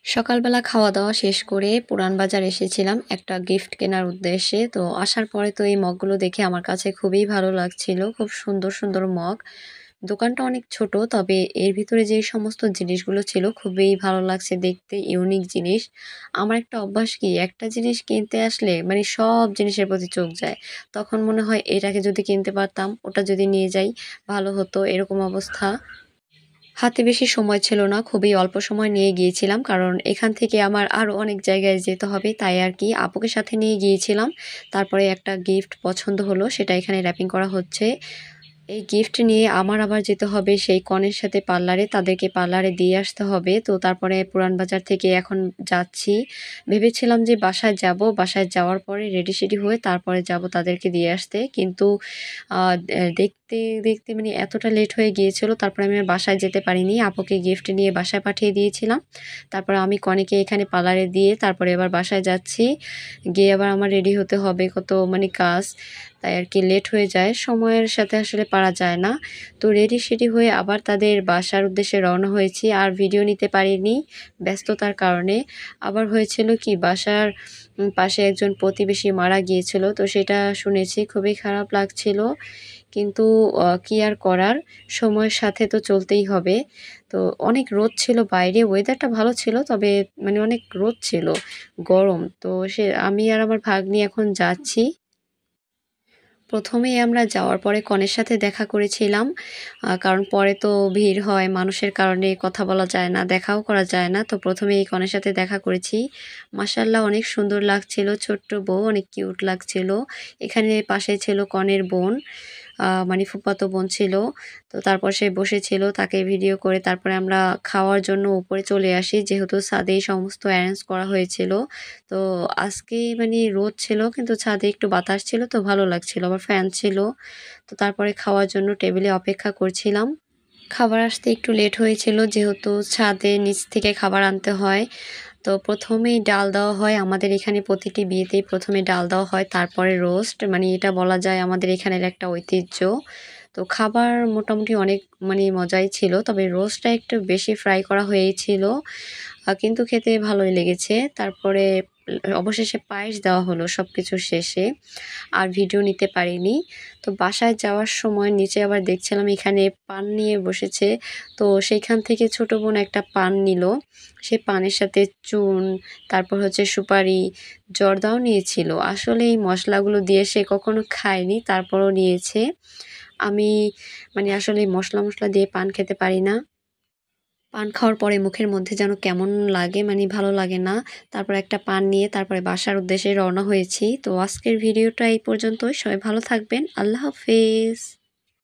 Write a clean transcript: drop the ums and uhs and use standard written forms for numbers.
সকালবেলা খাওয়া-দাওয়া শেষ করে পুরান বাজার এসেছিলাম একটা গিফট কেনার উদ্দেশ্যে। তো আসার পরে তো এই মগগুলো দেখে আমার কাছে খুবই ভালো লাগছিল। খুব সুন্দর, সুন্দর মগ। দোকানটা অনেক ছোট, তবে এর ভিতরে যে সমস্ত জিনিসগুলো ছিল খুবই ভালো লাগছে দেখতে, ইউনিক জিনিস। আমার একটা অভ্যাস কি, একটা জিনিস কিনতে আসলে মানে সব জিনিসের প্রতি চোখ যায়। তখন মনে হয় এটাকে যদি কিনতে পারতাম, ওটা যদি নিয়ে যাই ভালো হতো, এরকম অবস্থা। হাতে বেশি সময় ছিল না। খুবই অল্প সময় নিয়ে গিয়েছিলাম। কারণ এখান থেকে আমার আরও অনেক জায়গায় যেতে হবে। তাই আরকি আপুকে সাথে নিয়ে গিয়েছিলাম। তারপরে একটা গিফট পছন্দ হলো, সেটা এখানে র‍্যাপিং করা হচ্ছে। এই গিফট নিয়ে আমার আবার যেতে হবে সেই কনের সাথে পার্লারে। তাদেরকে পার্লারে দিয়ে আসতে হবে। তো তারপরে পুরান বাজার থেকে এখন যাচ্ছি। ভেবেছিলাম যে বাসায় যাব। বাসায় যাওয়ার পরে রেডি-সেডি হয়ে তারপরে যাব তাদেরকে দিয়ে আসতে। কিন্তু আ দেখতে, দেখতে মানে এতটা লেট হয়ে গিয়েছিল। তারপরে আমি আর বাসায় যেতে পারিনি। আপুকে গিফট নিয়ে বাসায় পাঠিয়ে দিয়েছিলাম। তারপরে আমি কনেকে এখানে পার্লারে দিয়ে তারপরে এবার বাসায় যাচ্ছি। গিয়ে আবার আমার রেডি হতে হবে, কত মানে কাজ। তাই আরকি লেট হয়ে যায়। সময়ের সাথে আসলে পারা যায় না। তো রেডি-সেডি হয়ে আবার তাদের বাসার উদ্দেশ্যে রওনা হয়েছি। আর ভিডিও নিতে পারিনি ব্যস্ততার কারণে। আবার হয়েছিল কি, বাসার পাশে একজন প্রতিবেশী মারা গিয়েছিল। তো সেটা শুনেছি, খুবই খারাপ লাগছিল। কিন্তু কি আর করার, সময়ের সাথে তো চলতেই হবে। তো অনেক রোদ ছিল বাইরে, ওয়েদারটা ভালো ছিল, তবে মানে অনেক রোদ ছিল, গরম। তো আমি আর আমার ভাগ্নি এখন যাচ্ছি। প্রথমেই আমরা যাওয়ার পরে কনের সাথে দেখা করেছিলাম। কারণ পরে তো ভিড় হয়, মানুষের কারণে কথা বলা যায় না, দেখাও করা যায় না। তো প্রথমেই এই কনের সাথে দেখা করেছি। মাশাআল্লাহ অনেক সুন্দর লাগছিল, ছোট্ট বউ, অনেক কিউট লাগছিল। এখানে পাশে ছিল কনের বোন, মানে ফুফাতো বোন ছিল। তো তারপর সে বসেছিল, তাকে ভিডিও করে তারপরে আমরা খাওয়ার জন্য উপরে চলে আসি। যেহেতু ছাদেই সমস্ত অ্যারেঞ্জ করা হয়েছিল। তো আজকে মানে রোদ ছিল কিন্তু ছাদে একটু বাতাস ছিল, তো ভালো লাগছিল। আবার ফ্যান ছিল। তো তারপরে খাওয়ার জন্য টেবিলে অপেক্ষা করছিলাম। খাবার আসতে একটু লেট হয়েছিল, যেহেতু ছাদে নিচ থেকে খাবার আনতে হয়। তো প্রথমেই ডাল দেওয়া হয়। আমাদের এখানে প্রতিটি বিয়েতেই প্রথমে ডাল দেওয়া হয়, তারপরে রোস্ট। মানে এটা বলা যায় আমাদের এখানের একটা ঐতিহ্য। তো খাবার মোটামুটি অনেক মানে মজাই ছিল। তবে রোস্টটা একটু বেশি ফ্রাই করা হয়েছিল। কিন্তু খেতে ভালোই লেগেছে। তারপরে অবশেষে পায়েস দেওয়া হলো সবকিছু শেষে। আর ভিডিও নিতে পারিনি। তো বাসায় যাওয়ার সময় নিচে আবার দেখছিলাম এখানে পান নিয়ে বসেছে। তো সেইখান থেকে ছোট বোন একটা পান নিল। সেই পানের সাথে চুন, তারপর হচ্ছে সুপারি, জর্দাও নিয়েছিল। আসলে এই মসলাগুলো দিয়ে সে কখনো খায়নি, তারপরও নিয়েছে। আমি মানে আসলে মসলা দিয়ে পান খেতে পারি না। পান খাওয়ার পরে মুখের মধ্যে যেন কেমন লাগে, মানে ভালো লাগে না। তারপর একটা পান নিয়ে তারপরে বাসার উদ্দেশ্যে রওনা হয়েছি। তো আজকের ভিডিওটা এই পর্যন্তই। সবাই ভালো থাকবেন। আল্লাহ হাফেজ।